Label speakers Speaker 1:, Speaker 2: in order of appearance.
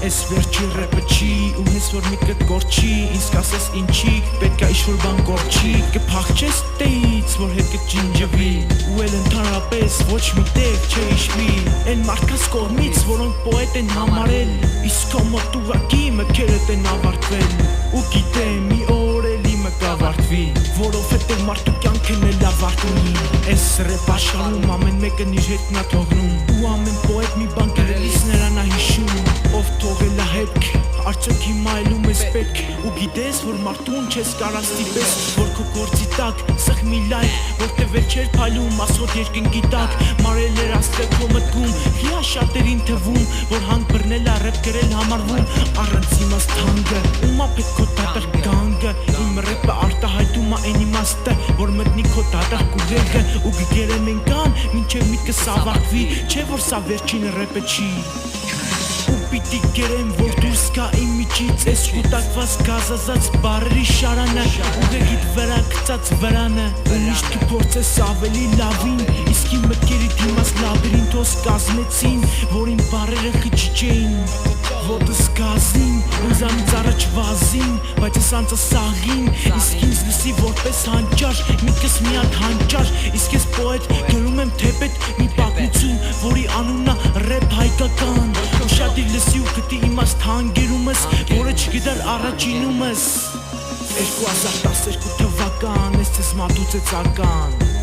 Speaker 1: Ես վերջի ռեպը չի, ունես որ մի կտ գործի, ինձ կասես ինչի, պետք է ինչ-որ բան գործի, կփախչես տեից, որ հետ կջինջվի, ու էլ ընդհանրապես ոչ մի տեղ չէ իշվի, են մարդկանց կողմից, որոնք պոետ են համարել, իսկ քո մոտ ուղղակի մքերդ են ավարտվել, ու գիտեմ մի օր էլի մը կավարտվի, որովհետև մարդու կյանքն էլ ավարտ ունի, այս ռեպ աշխարհում ամեն մեկն իր հետն ա թողնում, ու ամեն պոետ մի բան գրելիս նրան ա հիշում, ով թողել ա հետք, արդյոք հիմա այլում ես պետք, ու գիտես որ մարդուն չես կարա ստիպես, որ քո գործի տակ սխմի լայք, որտև էլ չէր փայլում ասոտ երկնքի տակ, մարել էր աստղը քո մտքում, հիա շատերին թվում, որ հանք բռնել ա ռեպ գրել համարվում, առանց իմաստ հանգը, ումա պետք քո դատար գանգը, իմ ռեպը արտահայտում ա այն իմաստը, որ մտնի քո դատար կուղեղը, ու գգերեմ ենքան, մինչև միտքս ավարտվի, չէ որ սա վերջին ռեպը չի, ու պիտի գերեմ որ դուրս կա իմ միջից ես կուտակված գազազած բարերի շարանը ուղեղիդ վրա գծած վրանը ու միշտ կփորձես ավելի լավին իսկ իմ մտքերիդ իմաց լաբիրինթոս կազմեցին որ իմ բարերը խիչ չէին ոտս գազին ինձանից առաջ վազին բայց ես անձը սաղին իսկ ինձ լսի որպես հանճար միտքս մի հատ հանճար իսկ ես պոետ գրում եմ թեպետ մի պատմություն որի անունն ա ռեպ հայկական Ուշադիր լսի ու գտի իմաստ հանգերումս, որը չգիտար առաջինումս 2012 թվական, ես ձեզ մատուցեց ական